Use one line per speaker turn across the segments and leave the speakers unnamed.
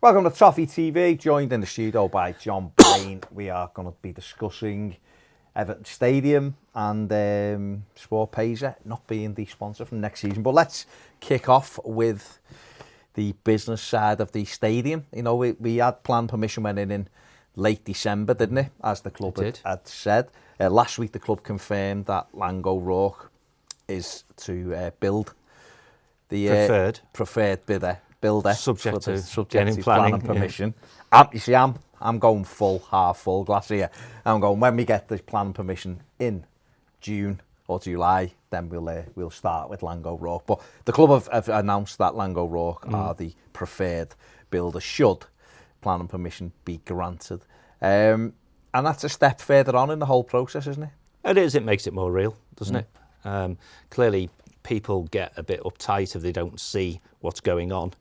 Welcome to Toffee TV, joined in the studio by John Bain. We are going to be discussing Everton Stadium and Sport Paysa not being the sponsor from next season. But let's kick off with the business side of the stadium. You know, we had planned permission went in late December, didn't it? As the club had said. Last week the club confirmed that Lang O'Rourke is to build the preferred builder
subject to
planning permission.
Yeah.
You see, I'm going half full glass here. I'm going, when we get the planning permission in June or July, then we'll start with Lang O'Rourke. But the club have announced that Lang O'Rourke are the preferred builder should planning permission be granted. And that's a step further on in the whole process, isn't it?
It is. It makes it more real, doesn't it? Clearly, people get a bit uptight if they don't see what's going on.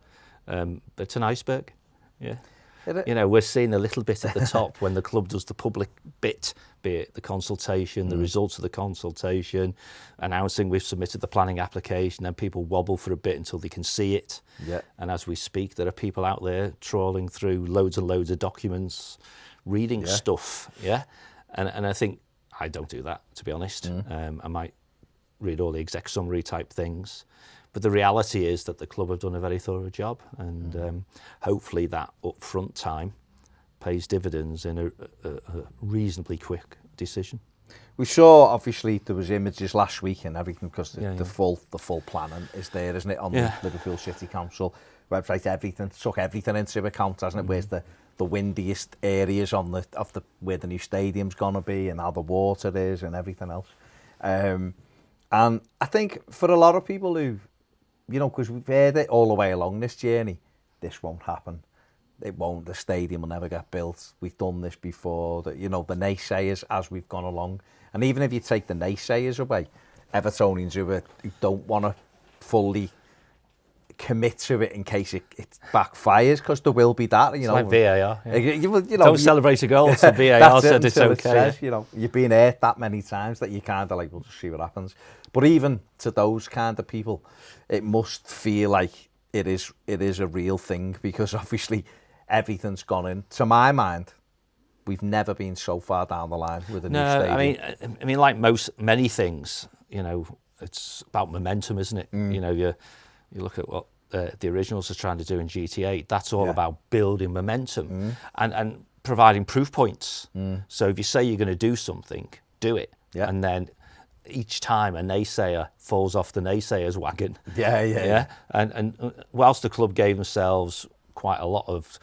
But it's an iceberg, yeah. You know, we're seeing a little bit at the top when the club does the public bit, be it the consultation, the results of the consultation, announcing we've submitted the planning application, and people wobble for a bit until they can see it.
Yeah.
And as we speak, there are people out there trawling through loads and loads of documents, reading stuff, And I think I don't do that, to be honest. I might read all the exec summary type things. But the reality is that the club have done a very thorough job, and hopefully that upfront time pays dividends in a reasonably quick decision.
We saw, obviously, there was images last week and everything because the full planning is there, isn't it, on the Liverpool City Council website. Everything took everything into account, hasn't it? Where's the windiest areas on where the new stadium's gonna be, and how the water is, and everything else. And I think for a lot of people who, you know, because we've heard it all the way along this journey, this won't happen. It won't. The stadium will never get built. We've done this before. You know, the naysayers as we've gone along. And even if you take the naysayers away, Evertonians who don't want to fully commit to it in case it backfires, because there will be that. You know,
like VAR. Yeah.
You know,
don't celebrate a goal until VAR said it's okay.
Says, you know, you've been hurt that many times that you kind of like, we'll just see what happens. But even to those kind of people, it must feel like it is a real thing, because obviously everything's gone in. To my mind, we've never been so far down the line with a new stadium.
I mean, like many things, you know, it's about momentum, isn't it? You know, you look at what the originals are trying to do in GT8. That's all about building momentum and providing proof points. So if you say you're going to do something, do it, and then each time a naysayer falls off the naysayer's wagon. And whilst the club gave themselves quite a lot of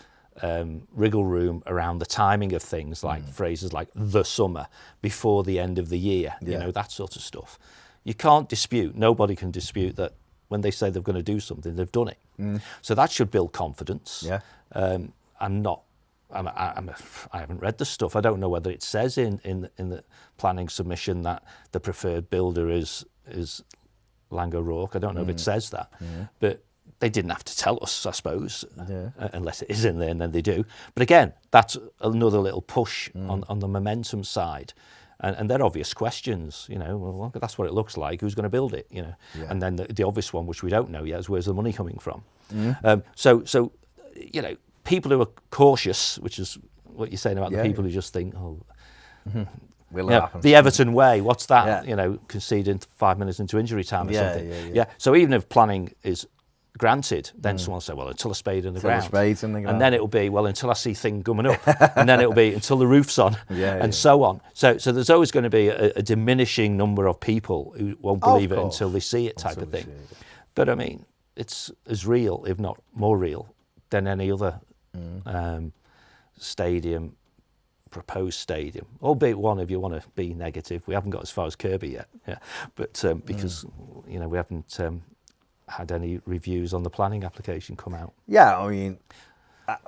wriggle room around the timing of things, like phrases like the summer, before the end of the year, you know, that sort of stuff. You can't dispute, nobody can dispute that when they say they're going to do something, they've done it. So that should build confidence. I haven't read the stuff. I don't know whether it says in the planning submission that the preferred builder is Lang O'Rourke. I don't know if it says that, but they didn't have to tell us, I suppose, unless it is in there, and then they do. But again, that's another little push on the momentum side. And they're obvious questions, you know, well, that's what it looks like, who's going to build it, you know? And then the obvious one, which we don't know yet, is where's the money coming from? So, you know, people who are cautious, which is what you're saying about the people who just think, the Everton way, what's that? You know, conceding 5 minutes into injury time or something. So even if planning is granted, then someone will say, well, until a spade in the ground. And then it'll be, well, until I see thing coming up. And then it'll be until the roof's on, and so on. So there's always going to be a diminishing number of people who won't believe it until they see it, type of thing. But I mean, it's as real, if not more real, than any other stadium, proposed stadium, albeit one if you want to be negative. We haven't got as far as Kirby yet, but because you know, we haven't had any reviews on the planning application come out.
I mean,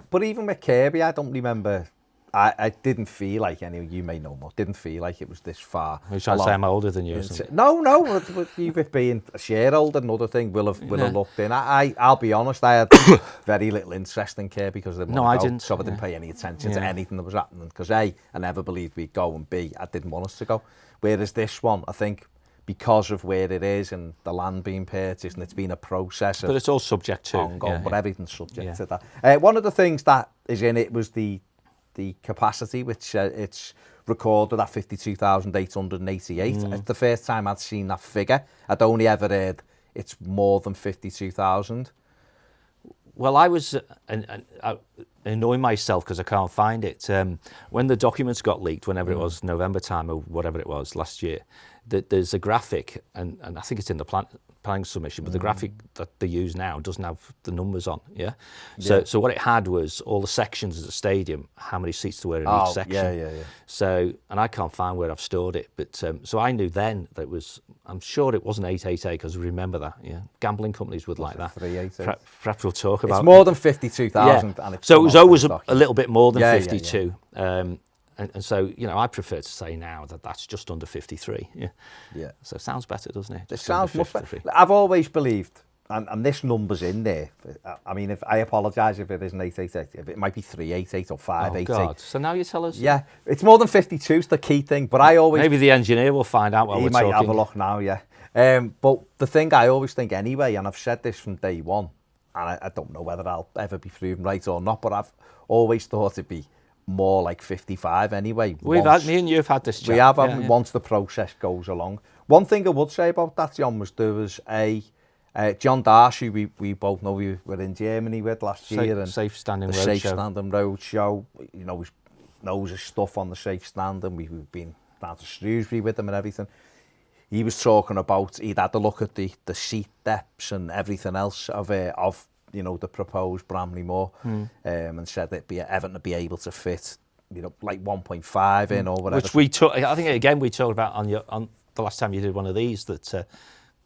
but even with Kirby, I don't remember. I didn't feel like you may know more. Didn't feel like it was this far.
Are you trying to say I'm older than you? Or something?
No. You with being a shareholder, another thing, will have looked in. I'll be honest. I had very little interest in Kirby because I didn't. So I didn't pay any attention to anything that was happening because A, I never believed we'd go, and B, I didn't want us to go. Whereas this one, I think because of where it is and the land being purchased, and it's been a process.
But it's all subject to
ongoing, but everything's subject to that. One of the things that is in it was the capacity, which it's recorded at 52,888. It's the first time I'd seen that figure. I'd only ever heard it's more than 52,000.
Well, I was annoying myself because I can't find it. When the documents got leaked, whenever it was, November time or whatever it was last year, there's a graphic, and I think it's in the planning submission, but the graphic that they use now doesn't have the numbers on, So what it had was all the sections of the stadium, how many seats there were in each section. So, and I can't find where I've stored it, but so I knew then that it was, I'm sure it wasn't 888, because remember that, gambling companies would like that.
388.
Perhaps we'll talk about it.
It's more than 52,000.
And so it was always a little bit more than 52. And so, I prefer to say now that that's just under 53. So it sounds better, doesn't it?
It sounds much better. I've always believed, and this number's in there. I mean, if I apologise if it isn't 888, if it might be 388 or 588.
Oh God! So now you tell us.
Yeah, it's more than 52 is the key thing. But I always
maybe the engineer will find out while we're talking.
He might have a look now. But the thing I always think anyway, and I've said this from day one, and I don't know whether I'll ever be proven right or not, but I've always thought it'd be more like 55 anyway.
Me and you have had this chat.
We have, once the process goes along. One thing I would say about that, John, was there was John Darcy, we both know we were in Germany with last year. And
Safe Standing
the
Road
Safe
Show.
Standing Road Show. He knows his stuff on the safe standing. We've been down to Shrewsbury with him and everything. He was talking about, he'd had a look at the seat depths and everything else of the proposed Bramley Moor, and said that Everton to be able to fit, like 1.5 in or whatever.
Which we took. I think again we talked about on the last time you did one of these, that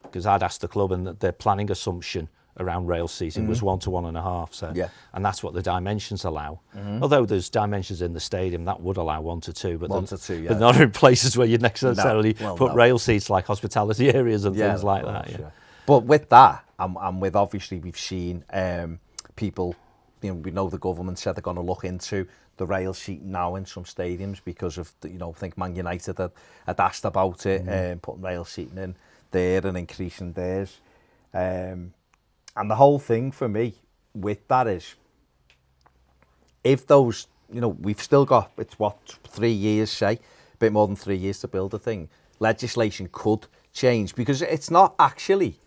because I'd asked the club, and that their planning assumption around rail seating was 1 to 1.5. So and that's what the dimensions allow. Although there's dimensions in the stadium that would allow 1 to 2, but
1 to 2,
but not in places where you'd necessarily put rail seats like hospitality areas and things like that.
But with that, and with obviously we've seen people, we know the government said they're going to look into the rail seating now in some stadiums because of, I think Man United had asked about it, putting rail seating in there and increasing theirs. And the whole thing for me with that is, if those, we've still got, it's 3 years, say, a bit more than 3 years to build a thing. Legislation could change because it's not actually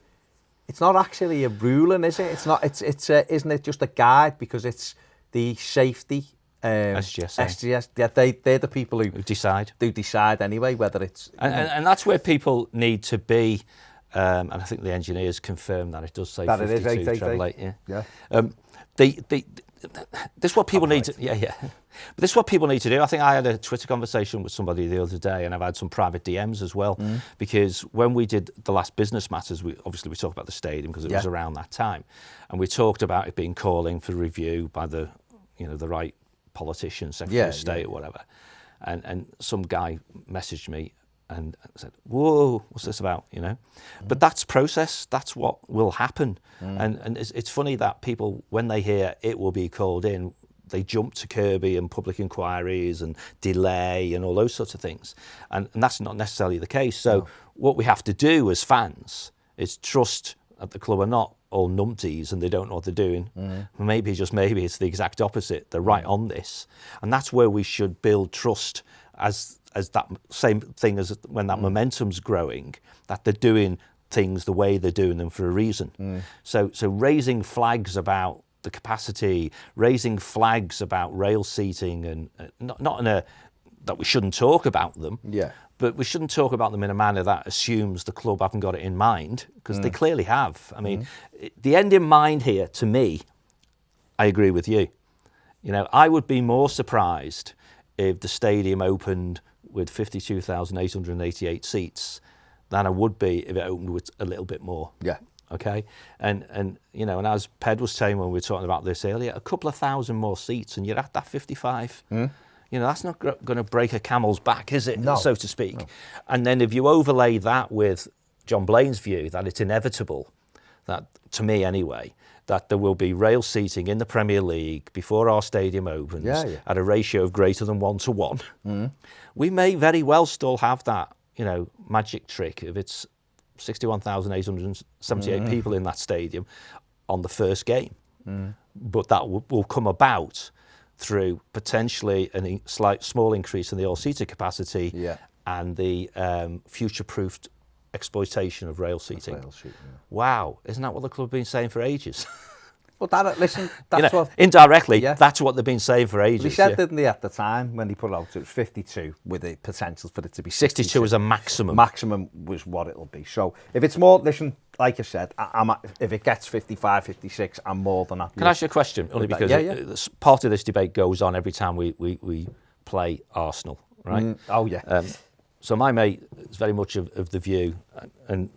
a ruling, is it? Isn't it just a guide, because it's the safety SGS. Yeah, they're the people who decide. They decide anyway whether it's
and that's where people need to be. And I think the engineers confirm that it does say that 52 it is 888. This is what people need to. But this is what people need to do. I think I had a Twitter conversation with somebody the other day, and I've had some private DMs as well, because when we did the last Business Matters, we talked about the stadium because it was around that time, and we talked about it being calling for review by the right politician, Secretary of State or whatever, and some guy messaged me and said, "Whoa, what's this about?" But that's process. That's what will happen. And it's funny that people, when they hear it will be called in, they jump to Kirby and public inquiries and delay and all those sorts of things. And that's not necessarily the case. So what we have to do as fans is trust that the club are not all numpties and they don't know what they're doing. Maybe it's the exact opposite. They're right on this. And that's where we should build trust as that same thing as when that momentum's growing, that they're doing things the way they're doing them for a reason. So raising flags about the capacity, raising flags about rail seating, and not in a that we shouldn't talk about them, but we shouldn't talk about them in a manner that assumes the club haven't got it in mind, because they clearly have. I mean, the end in mind here, to me, I agree with you. I would be more surprised if the stadium opened with 52,888 seats than I would be if it opened with a little bit more. Okay, and as Ped was saying when we were talking about this earlier, a couple of thousand more seats and you're at that 55. That's not going to break a camel's back, is it, so to speak? No. And then if you overlay that with John Blaine's view that it's inevitable, that, to me anyway, that there will be rail seating in the Premier League before our stadium opens at a ratio of greater than 1 to 1, we may very well still have that magic trick if it's 61,878 people in that stadium on the first game. But that will come about through potentially a small increase in the all-seater capacity and the future-proofed exploitation of rail seating. Wow, isn't that what the club have been saying for ages?
Well, that's what...
Indirectly, that's what they've been saying for ages.
They said, didn't they, at the time, when they put it out, it was 52, with the potential for it to be
62 is a maximum.
Maximum was what it'll be. So, if it's more, listen, like I said, if it gets 55, 56, I'm more than happy.
Can I ask you a question? Only because part of this debate goes on every time we play Arsenal, right? So my mate is very much of the view, and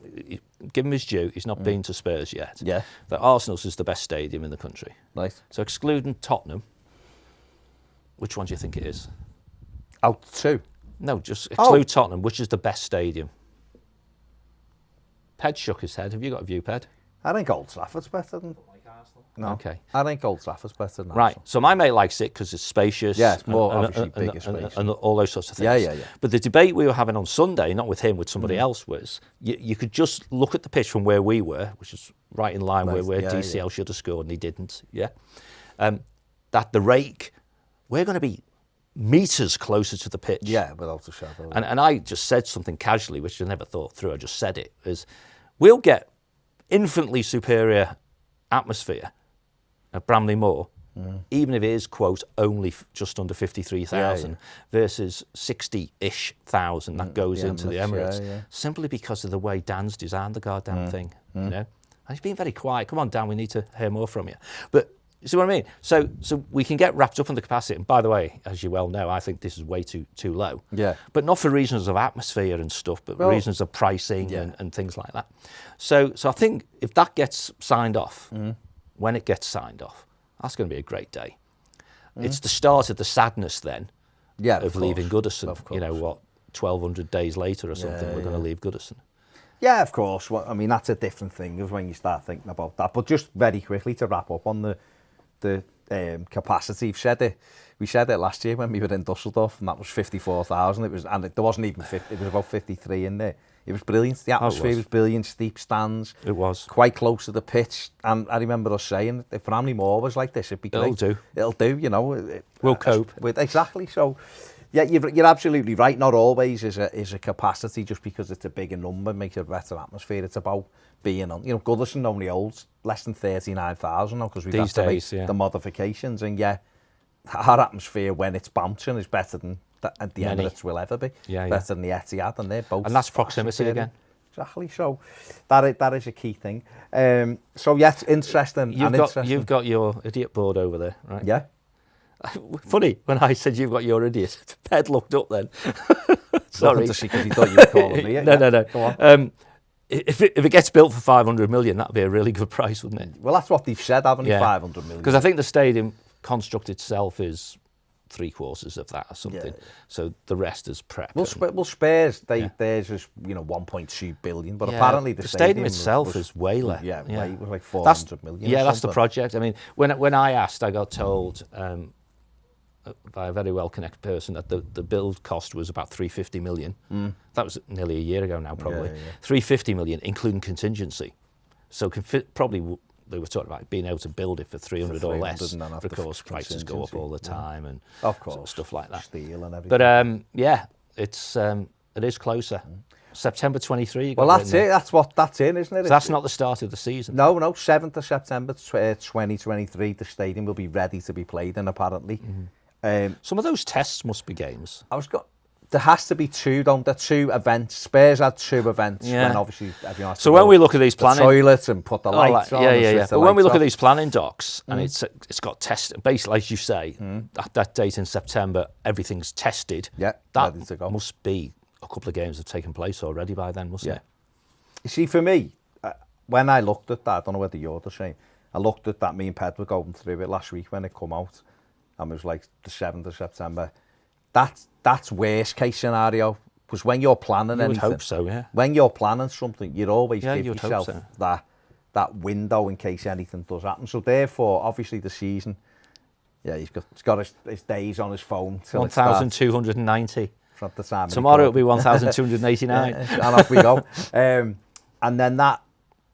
give him his due, he's not been to Spurs yet, that Arsenal's is the best stadium in the country.
Nice.
So excluding Tottenham, which one do you think it is?
Out two?
No, just exclude Tottenham, which is the best stadium? Ped shook his head. Have you got a view, Ped?
I think Old Trafford's better than... No.
Okay.
I think Old Trafford's better than
Right. So my mate likes it because it's spacious.
Yeah, it's more obviously bigger space.
And all those sorts of things.
Yeah.
But the debate we were having on Sunday, not with him, with somebody else, was you could just look at the pitch from where we were, which is right in line where DCL should have scored and he didn't. That the rake, we're going to be metres closer to the pitch.
Yeah, without a shadow.
And I just said something casually, which I never thought through. I just said it, is we'll get infinitely superior atmosphere at Bramley Moor, even if it is, quote, only just under 53,000 versus 60-ish thousand that goes into the Emirates, simply because of the way Dan's designed the goddamn thing, And he's been very quiet. Come on, Dan, we need to hear more from you. But you see what I mean? So we can get wrapped up in the capacity. And by the way, as you well know, I think this is way too low.
Yeah.
But not for reasons of atmosphere and stuff, but reasons of pricing and things like that. So I think if that gets signed off, when it gets signed off, that's going to be a great day. It's the start of the sadness then of leaving Goodison. 1,200 days later or something, we're going to leave Goodison. Yeah,
of course. Well, I mean, that's a different thing of when you start thinking about that. But just very quickly to wrap up on the capacity, we said it last year when we were in Dusseldorf, and that was 54,000. There wasn't even 50. It was about 53 in there. It was brilliant. The atmosphere was brilliant. Steep stands.
It was
quite close to the pitch. And I remember us saying, if Bramley Moor was like this, it'd be great. It'll do.
We'll cope.
Exactly. So, yeah, you're absolutely right. Not always is a capacity just because it's a bigger number makes it a better atmosphere. It's about being on. Goodison only holds less than 39,000 now because we've had to make the modifications. And our atmosphere when it's bouncing is better than the Emirates will ever be. Better than the Etihad, and they're both.
And that's proximity again.
Exactly. So that is a key thing. It's interesting.
You've got your idiot board over there, right?
Yeah.
Funny when I said you've got your idiot. Ped looked up then. Sorry,
because he thought you were calling me.
No.
Go on.
If it gets built for 500 million, that'd be a really good price, wouldn't it?
Well, that's what they've said, haven't they? 500 million.
Because I think the stadium construct itself is 3/4 of that or something. So the rest is prep.
Well, Spurs, theirs is 1.2 billion, but apparently the stadium
itself is way less.
It was like 400 million.
Yeah, that's the project. I mean, when I asked, I got told by a very well-connected person that the build cost was about 350 million. That was nearly a year ago now, probably. 350 million, including contingency. So probably they were talking about being able to build it for 300 or less. Of course, prices go up all the time and
of course,
stuff like that.
Steel and everything.
But it is closer. September 23.
Well, that's it. That's it, isn't it?
So that's not the start of the season.
No. 7th of September 2023. The stadium will be ready to be played in, apparently.
Some of those tests must be games.
There has to be two events. Spurs had 2 events when obviously everyone has to
when we look at these planning,
the toilets and put the lights on.
But when we look at these planning docs and it's got test, basically as you say, at that date in September, everything's tested.
Yeah,
that
ready to go.
Must be a couple of games have taken place already by then, mustn't it?
You see, for me, when I looked at that, I don't know whether you're the same. I looked at that. Me and Ped were going through it last week when it come out. And it was like the 7th of September. That's worst case scenario. Because when you're planning anything,
would hope so, yeah.
When you're planning something, you'd always give yourself that window in case anything does happen. So therefore, obviously the season, he's got his days on his phone till
1,290.
from the time.
Tomorrow it'll be 1,289.
And off we go. And then that,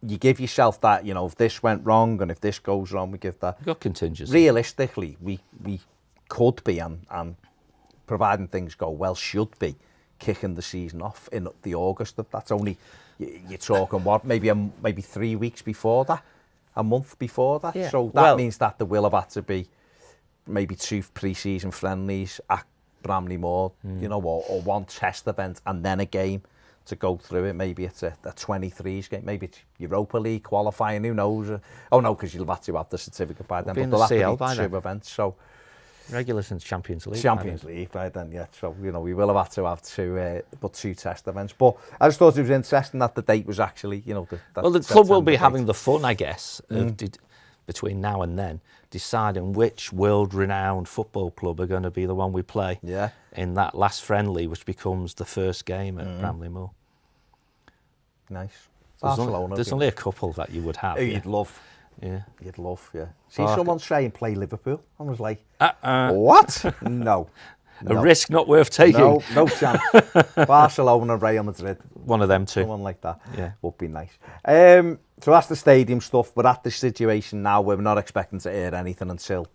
you give yourself that, you know, if this went wrong and if this goes wrong, we give that.
You've got contingency.
Realistically, we could be, and providing things go well, should be kicking the season off in the August. That's only, you're talking what, maybe 3 weeks before that, a month before that.
Yeah.
So that means that there will have had to be maybe 2 pre-season friendlies at Bramley Moor, you know, or one test event and then a game to go through it. Maybe it's a 23s game, maybe it's Europa League qualifying, who knows? Oh no, because you'll have to have the certificate by then.
But
there'll
CL
have to
by
be 2 events. So
regulars and Champions League.
Champions League by then, yeah. So, you know, we will have had to have 2 test events. But I just thought it was interesting that the date was actually, you know,
the club will be having the fun, I guess, of between now and then, deciding which world-renowned football club are going to be the one we play in that last friendly, which becomes the first game at Bramley Moor.
Nice.
There's only a couple that you would have.
Oh, you'd love.
Yeah.
You'd love, yeah. See someone saying play Liverpool. I was like, what? No.
A risk not worth taking.
No chance. Barcelona, Real Madrid.
One of them two.
Someone like that. Yeah. Would be nice. So that's the stadium stuff. We're at the situation now where we're not expecting to hear anything until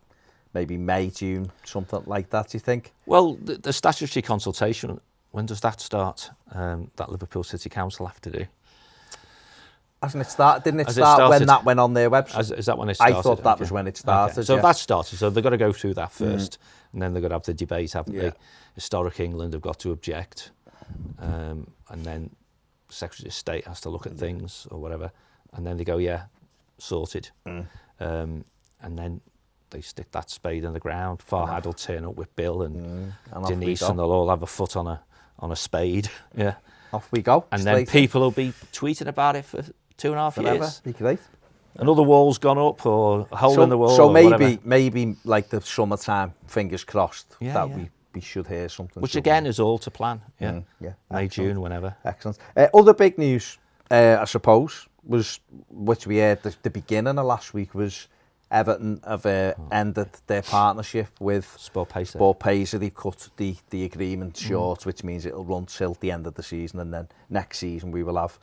maybe May, June, something like that, do you think?
Well, the statutory consultation, when does that start? That Liverpool City Council have to do?
Hasn't it started? Didn't it start when that went on their website?
Is that when it started?
I thought that was when it started.
Okay. So that started. So they've got to go through that first, and then they've got to have the debate, haven't they? Historic England have got to object, and then Secretary of State has to look at things or whatever, and then they go, sorted. And then they stick that spade in the ground. Farhad will turn up with Bill and Denise, and they'll all have a foot on a spade. Yeah.
Off we go.
And then people will be tweeting about it for 2.5 years.
Be great.
Another wall's gone up, or a hole in the wall.
So
maybe
like the summertime, fingers crossed, we should hear something.
Which again is all to plan. Yeah. May, June, whenever.
Excellent. Other big news, I suppose, was which we heard the beginning of last week was Everton have ended their partnership with
Sport
Pacer. They've cut the agreement short, which means it'll run till the end of the season, and then next season we will have,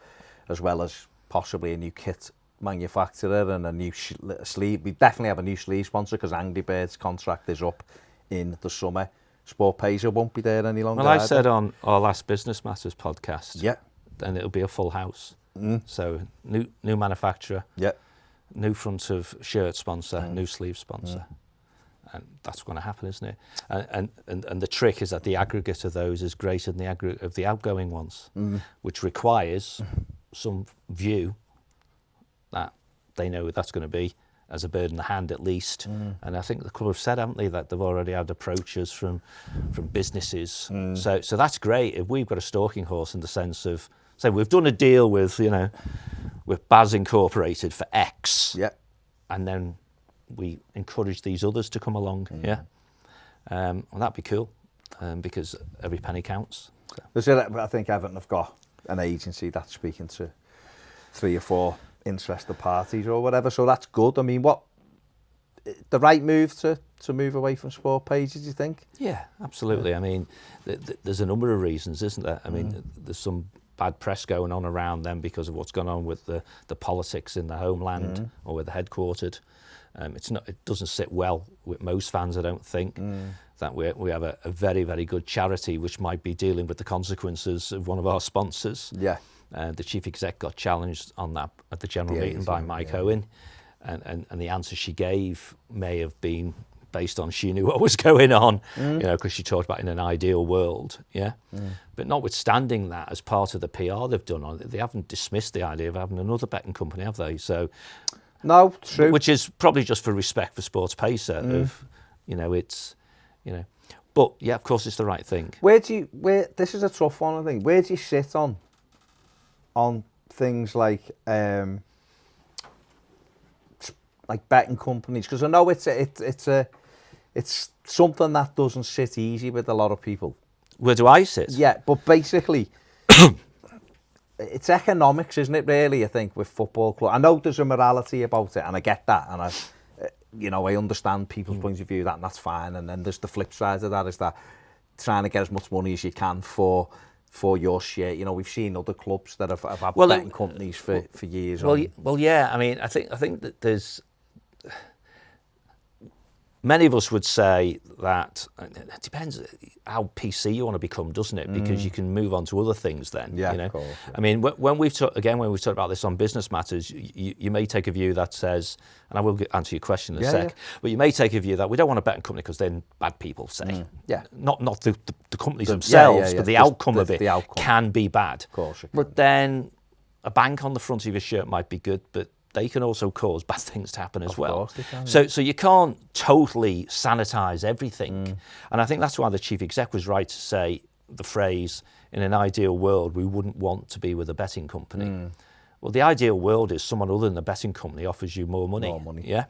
as well as possibly a new kit manufacturer and a new sleeve. We definitely have a new sleeve sponsor because Angry Birds' contract is up in the summer. Sport Pacer won't be there any longer.
Well, I said on our last Business Matters podcast,
yeah,
then it'll be a full house. So new manufacturer,
yeah,
new front of shirt sponsor, new sleeve sponsor. And that's going to happen, isn't it? And the trick is that the aggregate of those is greater than the aggregate of the outgoing ones, which requires some view that they know that's going to be as a bird in the hand at least. And I think the club have said, haven't they, that they've already had approaches from businesses. So that's great. If we've got a stalking horse in the sense of, say, we've done a deal with, with Baz Incorporated for X, and then we encourage these others to come along, well, that'd be cool, because every penny counts.
So. I think Everton have got an agency that's speaking to 3 or 4 interested parties or whatever, so that's good. I mean, what the right move to move away from Sport Pages, do you think?
Yeah, absolutely. I mean, there's a number of reasons, isn't there? I mean, there's some bad press going on around them because of what's gone on with the politics in the homeland or where they're headquartered. It doesn't sit well with most fans, I don't think, that we have a very, very good charity which might be dealing with the consequences of one of our sponsors.
Yeah.
The chief exec got challenged on that at the general meeting by Mike Owen, and the answer she gave may have been based on she knew what was going on, because she talked about in an ideal world, But notwithstanding that, as part of the PR they've done on it, they haven't dismissed the idea of having another betting company, have they? So.
No, true.
Which is probably just for respect for Sports Pacer. But yeah, of course, it's the right thing.
This is a tough one, I think. Where do you sit on things like betting companies? Because I know it's something that doesn't sit easy with a lot of people.
Where do I sit?
Yeah, but basically. It's economics, isn't it, really, I think, with football club. I know there's a morality about it, and I get that, and I understand people's points of view, and that's fine, and then there's the flip side of that, is that trying to get as much money as you can for your share. You know, we've seen other clubs that have had betting companies for years.
Well, yeah. I mean, I think that there's many of us would say that it depends how PC you want to become, doesn't it? Because you can move on to other things then.
Yeah,
you know?
Of course, yeah.
I mean, when we've talked about this on Business Matters, you may take a view that says, and I will answer your question in a sec, but you may take a view that we don't want a betting company because then bad people say.
Yeah.
Not the companies themselves, but the outcome of it can be bad.
Of course.
But then a bank on the front of your shirt might be good, but they can also cause bad things to happen as well.
Of course they can,
So you can't totally sanitize everything. And I think that's why the chief exec was right to say the phrase, in an ideal world, we wouldn't want to be with a betting company. Well, the ideal world is someone other than the betting company offers you more money. Yeah.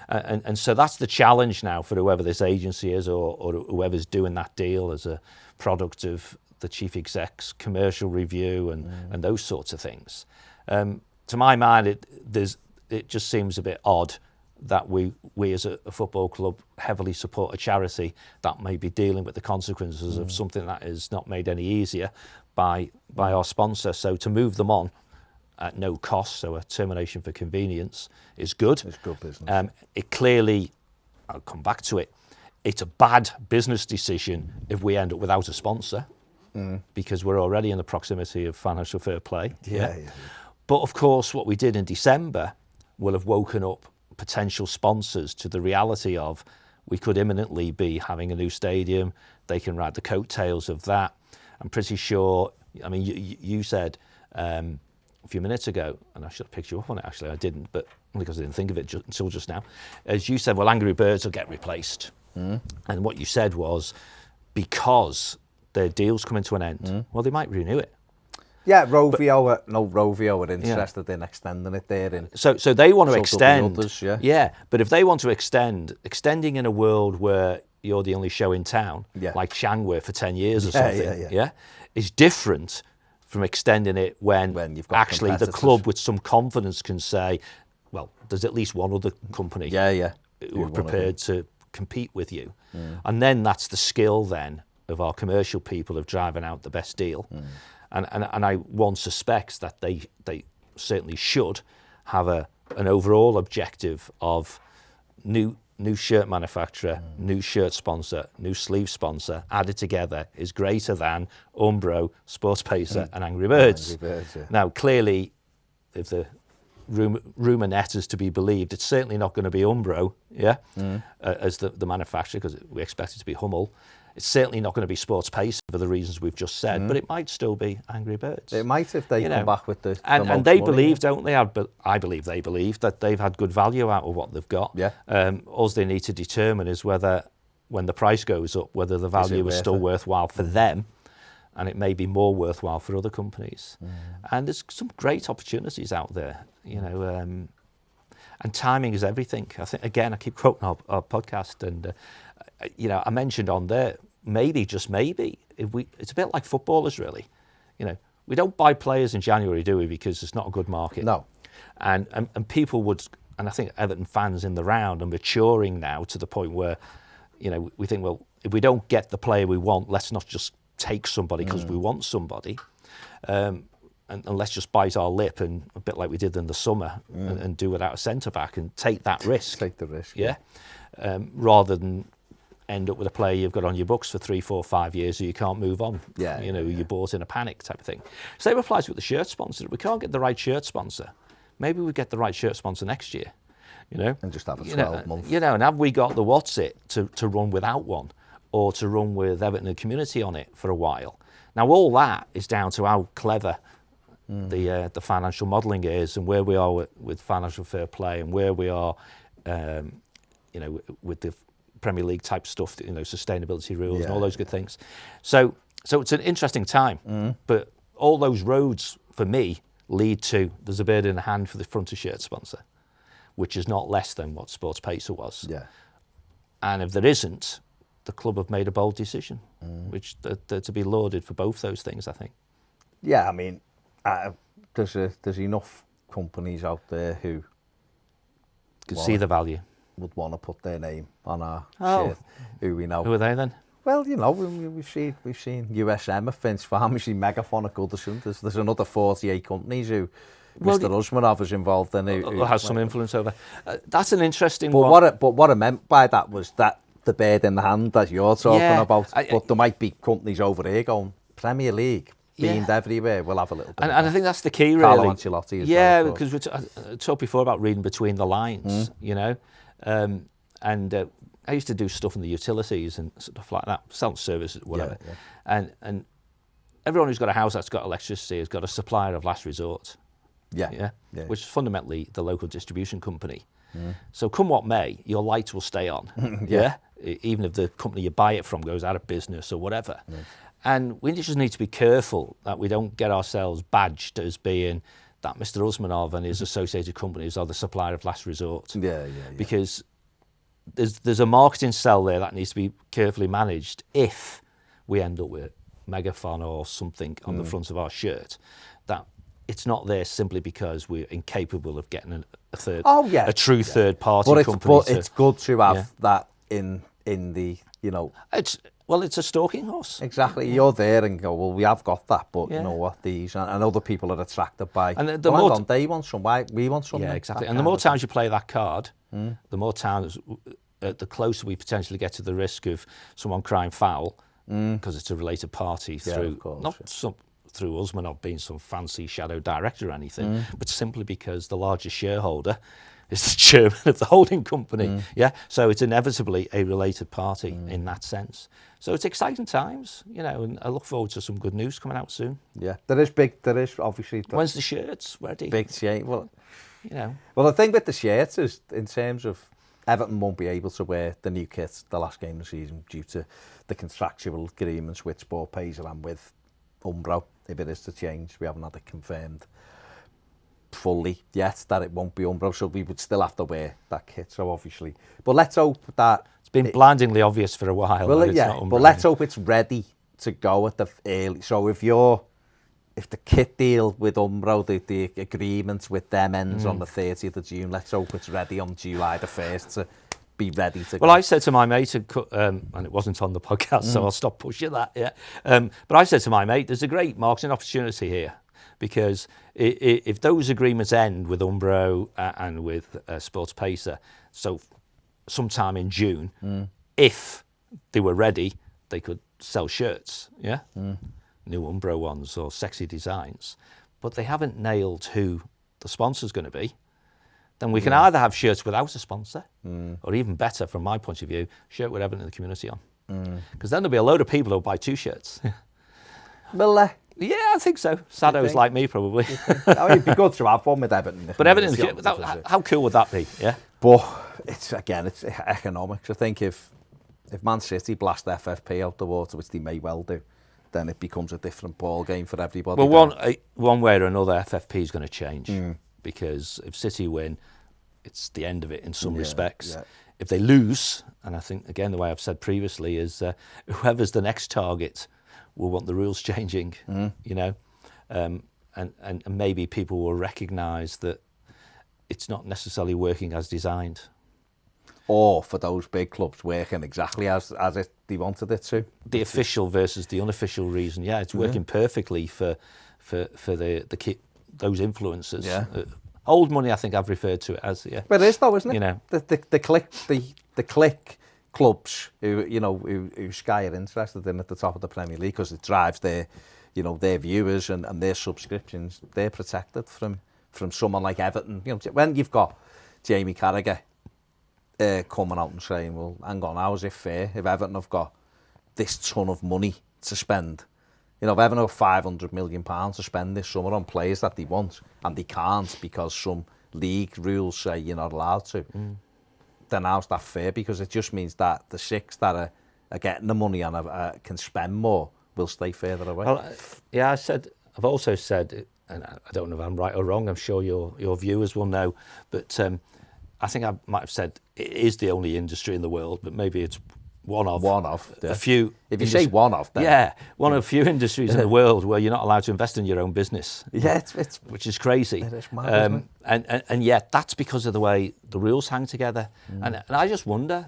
And so that's the challenge now for whoever this agency is or whoever's doing that deal as a product of the chief exec's commercial review and those sorts of things. To my mind, it just seems a bit odd that we as a football club heavily support a charity that may be dealing with the consequences of something that is not made any easier by our sponsor. So to move them on at no cost, so a termination for convenience, is good.
It's good business.
It clearly, I'll come back to it, it's a bad business decision if we end up without a sponsor because we're already in the proximity of financial fair play.
Yeah.
But of course, what we did in December will have woken up potential sponsors to the reality of we could imminently be having a new stadium. They can ride the coattails of that. I'm pretty sure, I mean, you said a few minutes ago, and I should have picked you up on it, actually, I didn't, but because I didn't think of it until just now. As you said, well, Angry Birds will get replaced. And what you said was because their deal's coming to an end, well, they might renew it.
Yeah, Rovio are interested in extending it there.
So they want to extend.
Others,
but if they want to extending in a world where you're the only show in town, like Chang were for 10 years or something, is different from extending it when
you've got
actually the club with some confidence can say, well, there's at least one other company who are prepared to compete with you. And then that's the skill then of our commercial people of driving out the best deal. And one suspects that they certainly should have an overall objective of new shirt manufacturer, new shirt sponsor, new sleeve sponsor added together is greater than Umbro, Sports Pacer and Angry Birds. Now, clearly, if the rumour net is to be believed, it's certainly not going to be Umbro, as the manufacturer, because we expect it to be Hummel. It's certainly not going to be Sports Pace for the reasons we've just said, but it might still be Angry Birds.
It might if they come back with the
and they believe, don't they? I believe they believe that they've had good value out of what they've got. All they need to determine is whether, when the price goes up, whether the value is still worthwhile for them, and it may be more worthwhile for other companies. And there's some great opportunities out there, and timing is everything. I think, again, I keep quoting our podcast, and I mentioned on there, maybe, just maybe, it's a bit like footballers, really. We don't buy players in January, do we? Because it's not a good market.
No.
And people would, and I think Everton fans in the round are maturing now to the point where, we think, well, if we don't get the player we want, let's not just take somebody because we want somebody. And let's just bite our lip, and a bit like we did in the summer, and do without a centre-back and take that risk.
Take the risk.
Rather than end up with a player you've got on your books for 3, 4, 5 years so you can't move on. You bought in a panic type of thing. Same applies with the shirt sponsor. If we can't get the right shirt sponsor, maybe we get the right shirt sponsor next year.
And just have a 12 month.
And have we got the what's it to run without one, or to run with Everton and community on it for a while? Now, all that is down to how clever the financial modelling is, and where we are with financial fair play, and where we are, with the Premier League type stuff, sustainability rules and all those good things. So it's an interesting time, but all those roads for me lead to there's a bird in the hand for the fronter shirt sponsor, which is not less than what Sports Pacer was. And if there isn't, the club have made a bold decision, which they're to be lauded for both those things, I think.
Yeah, I mean, there's enough companies out there who
could see the value.
Would want to put their name on our shirt. Who we know.
Who are they then?
Well, you know, we've seen USM at Finch Farm, we've seen Megaphone at Goodison. There's another 48 companies who Mr. Usmanov is involved in.
Who has some influence over. That's an interesting
one. But what I meant by that was that the bird in the hand that you're talking about. But there might be companies over here going, Premier League, beamed everywhere, we'll have a little bit.
And I think that's the key, really.
Carlo Ancelotti as well,
because we talked before about reading between the lines, you know. I used to do stuff in the utilities and stuff like that, self-service, whatever. And everyone who's got a house that's got electricity has got a supplier of last resort. Which is fundamentally the local distribution company. So come what may, your lights will stay on. Even if the company you buy it from goes out of business or whatever. And we just need to be careful that we don't get ourselves badged as being that Mr. Usmanov and his associated companies are the supplier of last resort. Because there's a marketing cell there that needs to be carefully managed if we end up with Megaphone or something on the front of our shirt, that it's not there simply because we're incapable of getting a true third party company.
But it's good to have that in the, you know.
It's a stalking horse.
Exactly. You're there and go, well, we have got that, but you know what, these and other people are attracted by. And they want some, we want something.
Yeah, exactly. And the more times you play that card, the more times, the closer we potentially get to the risk of someone crying foul, because it's a related party through through Usmanov being some fancy shadow director or anything, but simply because the largest shareholder is the chairman of the holding company. So it's inevitably a related party in that sense. So it's exciting times, you know, and I look forward to some good news coming out soon. There is obviously. When's the shirts ready?
Big shirt. Well,
you know.
Well, the thing with the shirts is, in terms of Everton won't be able to wear the new kit the last game of the season due to the contractual agreements with Sport Paisley and with Umbro. If it is to change, we haven't had it confirmed fully yet that it won't be Umbro, so we would still have to wear that kit. So obviously, but let's hope that
it's been blindingly obvious for a while.
Well, it's not Umbro, but let's hope it's ready to go at the early. So if the kit deal with Umbro, the agreement with them ends on the 30th of June, let's hope it's ready on July the 1st to be ready to go.
Well, I said to my mate, and it wasn't on the podcast, so I'll stop pushing that, but I said to my mate, there's a great marketing opportunity here, because if those agreements end with Umbro and with Sports Pacer, so sometime in June, if they were ready, they could sell shirts, new Umbro ones or sexy designs, but they haven't nailed who the sponsor's going to be, then we can either have shirts without a sponsor, or even better, from my point of view, shirt with Everton in the community on. Because then there'll be a load of people who'll buy two shirts.
Well,
yeah, I think so. Saddos like me, probably.
I mean, it'd be good to have one with Everton.
But Everton, how cool would that be? Yeah.
But it's economics. I think if Man City blast FFP out the water, which they may well do, then it becomes a different ball game for everybody.
Well, one way or another, FFP is going to change, because if City win, it's the end of it in some respects. If they lose, and I think, again, the way I've said previously is whoever's the next target will want the rules changing, you know, and maybe people will recognise that it's not necessarily working as designed.
Or for those big clubs working exactly as they wanted it to.
The official versus the unofficial reason, it's working perfectly for those influencers. Old money, I think I've referred to it as.
But it is though, isn't it?
You know,
the click clubs who Sky are interested in at the top of the Premier League, because it drives their viewers and their subscriptions. They're protected from someone like Everton. You know, when you've got Jamie Carragher coming out and saying, well, hang on, how is it fair if Everton have got this ton of money to spend? You know, if Everton have £500 million to spend this summer on players that they want, and they can't because some league rules say you're not allowed to, then how's that fair? Because it just means that the six that are getting the money and can spend more will stay further away.
Well, I've also said, and I don't know if I'm right or wrong, I'm sure your viewers will know, but I think I might have said it is the only industry in the world, but maybe it's
One of.
A few.
If you say one of, then.
Yeah, one of a few industries in the world where you're not allowed to invest in your own business.
Yeah,
which is crazy.
It is mad, isn't it?
And yet that's because of the way the rules hang together. And I just wonder,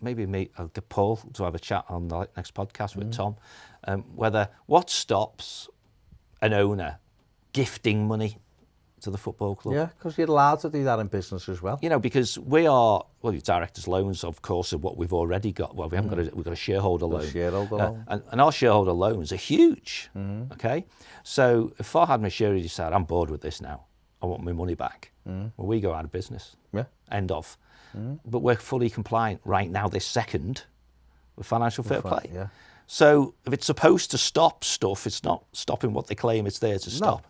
maybe I'll get Paul to have a chat on the next podcast with Tom, whether what stops an owner gifting money to the football club.
Yeah, because you're allowed to do that in business as well.
Because we are, directors' loans, of course, of what we've already got. Well, we haven't we've got a shareholder loan. And our shareholder loans are huge, okay? So if Farhad Moshiri decided, I'm bored with this now, I want my money back, well, we go out of business.
Yeah.
End of. But we're fully compliant right now, this second, with financial fair play.
Yeah.
So if it's supposed to stop stuff, it's not stopping what they claim it's there to stop.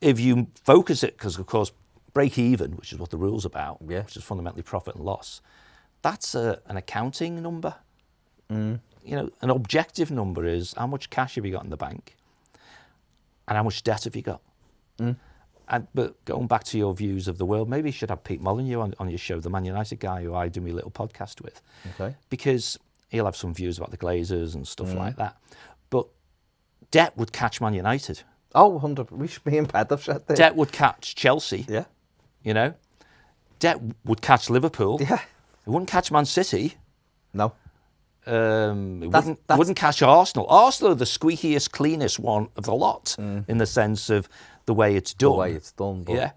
If you focus it, because of course break even, which is what the rule's about, which is fundamentally profit and loss, that's an accounting number. An objective number is how much cash have you got in the bank and how much debt have you got. But going back to your views of the world, maybe you should have Pete Molyneux on your show, the Man United guy who I do my little podcast with.
Okay.
Because he'll have some views about the Glazers and stuff like that. But debt would catch Man United.
Oh, 100. We should be in bed, I've said that.
Debt would catch Chelsea.
Yeah.
Debt would catch Liverpool.
Yeah.
It wouldn't catch Man City.
No.
It wouldn't catch Arsenal. Arsenal are the squeakiest, cleanest one of the lot in the sense of the way it's done.
The way it's done. But...
Yeah.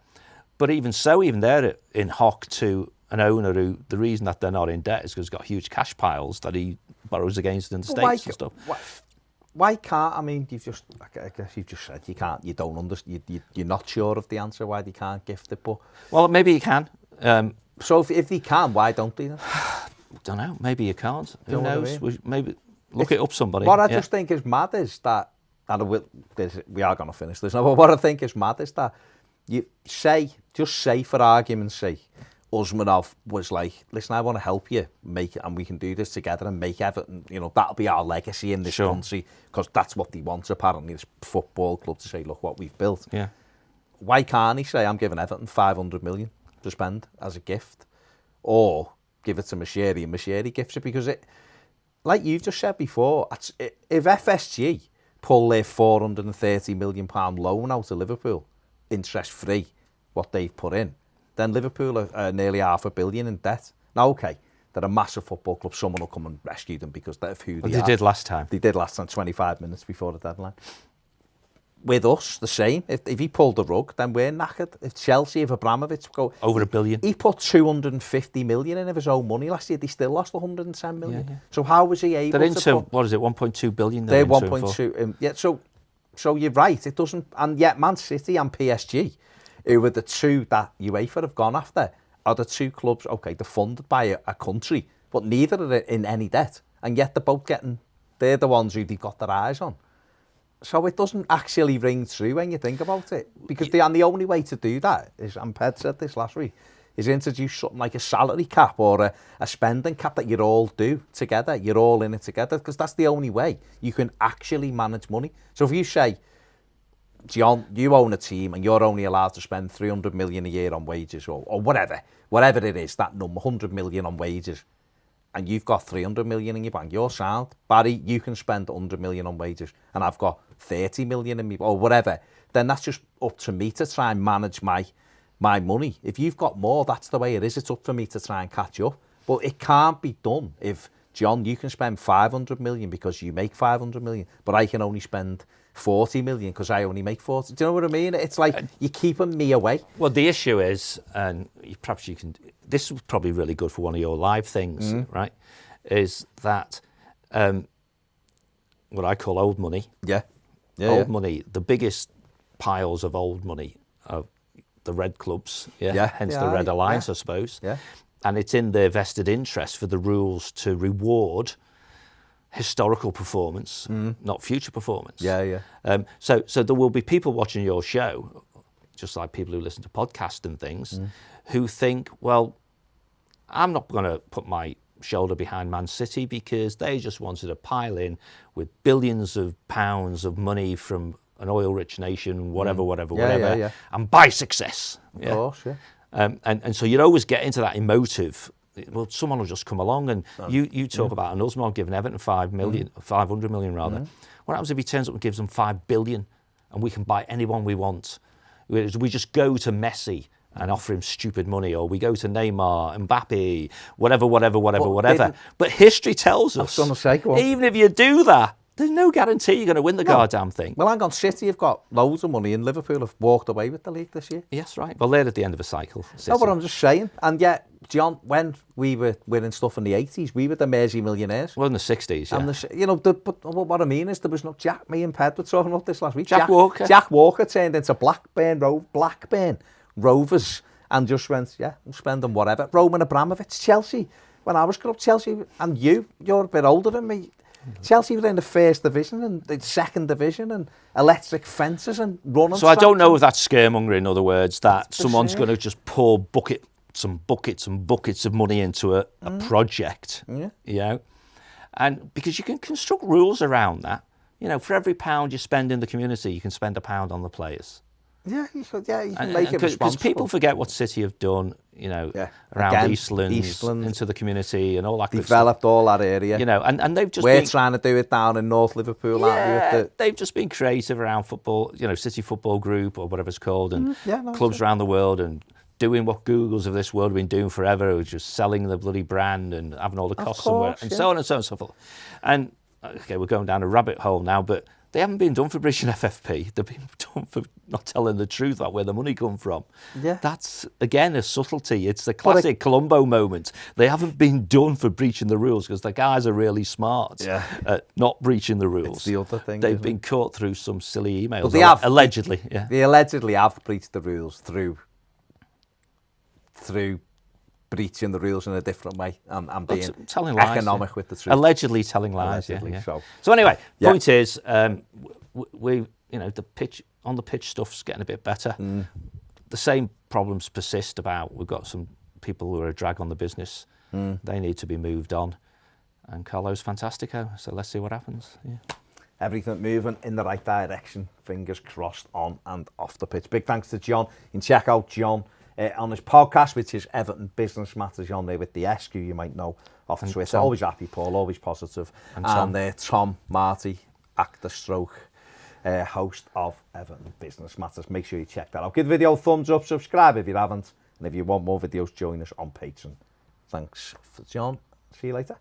But even so, even they're in hock to an owner who, the reason that they're not in debt is because he's got huge cash piles that he borrows against in the States and stuff.
Why can't, I mean, I guess you've just said you can't, you don't understand, you're not sure of the answer why they can't gift it, but...
Well, maybe you can.
So if they can, why don't they then?
Don't know, maybe you can't. Who knows? Maybe look it up, somebody.
What I just think is mad is that, and we are going to finish this now, but what I think is mad is that you just say for argument's sake, Usmanov was like, listen, I want to help you make it, and we can do this together and make Everton, that'll be our legacy in this country, because that's what they want, apparently, this football club, to say, look what we've built.
Yeah.
Why can't he say, I'm giving Everton 500 million to spend as a gift, or give it to Moshiri and Moshiri gifts it? Because it, like you've just said before, if FSG pull their £430 million loan out of Liverpool, interest-free, what they've put in, then Liverpool are nearly £500 million in debt. Now, okay, they're a massive football club. Someone will come and rescue them because of who they are.
They did last time.
They did last time, 25 minutes before the deadline. With us, the same. If he pulled the rug, then we're knackered. If Chelsea, if Abramovich go...
Over £1 billion.
He put 250 million in of his own money last year. They still lost 110 million. Yeah. So how was he able to...
They're into, what is it, 1.2 billion?
They're 1.2. Yeah, so you're right. It doesn't... And yet Man City and PSG, who were the two that UEFA have gone after, are the two clubs, okay, they're funded by a country, but neither are in any debt. And yet they're both they're the ones who they've got their eyes on. So it doesn't actually ring true when you think about it. Because the only way to do that is, and Ped said this last week, is introduce something like a salary cap or a spending cap that you all do together. You're all in it together, because that's the only way you can actually manage money. So if you say, John, you own a team and you're only allowed to spend 300 million a year on wages or whatever it is, that number, 100 million on wages, and you've got 300 million in your bank, you're sound. Barry, you can spend 100 million on wages and I've got 30 million in me, or whatever, then that's just up to me to try and manage my money. If you've got more, that's the way it is. It's up to me to try and catch up. But it can't be done if, John, you can spend 500 million because you make 500 million, but I can only spend 40 million because I only make 40. Do you know what I mean? It's like you're keeping me away.
Well, the issue is, and perhaps you can, this is probably really good for one of your live things, right? Is that what I call old money. Old money, the biggest piles of old money are the red clubs, hence the Red Alliance, I suppose. And it's in their vested interest for the rules to reward historical performance, not future performance. So there will be people watching your show, just like people who listen to podcasts and things, who think, well, I'm not going to put my shoulder behind Man City because they just wanted to pile in with billions of pounds of money from an oil-rich nation, whatever, and buy success.
Of course,
and so you'd always get into that emotive well, someone will just come along and you talk about an Usman giving Everton 500 million rather. What happens if he turns up and gives them 5 billion and we can buy anyone we want? We just go to Messi and offer him stupid money, or we go to Neymar, Mbappe, whatever. But history tells us, even if you do that, there's no guarantee you're going to win the goddamn thing.
Well, hang on, City have got loads of money and Liverpool have walked away with the league this year.
Yes, right. Well, they're at the end of a cycle. City.
No, but I'm just saying. And yet, John, when we were winning stuff in the 80s, we were the Mersey millionaires.
Well, in the 60s, yeah.
And but what I mean is there was no Jack, me and Ped were talking about this last week.
Jack Walker.
Jack Walker turned into Blackburn Rovers and just went, we'll spend them whatever. Roman Abramovich, Chelsea. When I was growing up, Chelsea, and you're a bit older than me. Chelsea were in the first division and the second division and electric fences and running.
So I don't know if that's scaremonger, in other words, that someone's going to just pour buckets of money into a project, you know, and because you can construct rules around that. You know, for every £1 you spend in the community, you can spend £1 on the players.
Yeah, you can make it responsible.
Because people forget what City have done, you know, around Eastland, into the community and all that.
Developed all that area.
You know, and they've just
We're trying to do it down in North Liverpool, aren't we?
They've just been creative around football, you know, City Football Group or whatever it's called, and clubs around the world, and doing what Googles of this world have been doing forever, which is selling the bloody brand and having all the costs somewhere, and so on and so on and so forth. And, okay, we're going down a rabbit hole now, but they haven't been done for British and FFP. They've been done for not telling the truth about where the money come from. Yeah. That's, again, a subtlety. It's the classic Columbo moment. They haven't been done for breaching the rules because the guys are really smart at not breaching the rules.
It's the other thing.
They've been caught through some silly emails.
But they have,
allegedly. Yeah.
They allegedly have breached the rules through breaching the rules in a different way and being
telling lies,
economic with the truth.
Allegedly telling lies,
allegedly,
So anyway, point is, we, you know, the pitch stuff's getting a bit better. The same problems persist about, we've got some people who are a drag on the business. They need to be moved on. And Carlo's fantastico, so let's see what happens. Yeah.
Everything moving in the right direction, fingers crossed, on and off the pitch. Big thanks to John. You can check out John on his podcast, which is Everton Business Matters, on there with the S, who you might know off Twitter. Always happy, Paul, always positive. And Tom Marty, actor stroke host of Everton Business Matters. Make sure you check that out. Give the video a thumbs up, subscribe if you haven't, and if you want more videos, join us on Patreon. Thanks for John. See you later.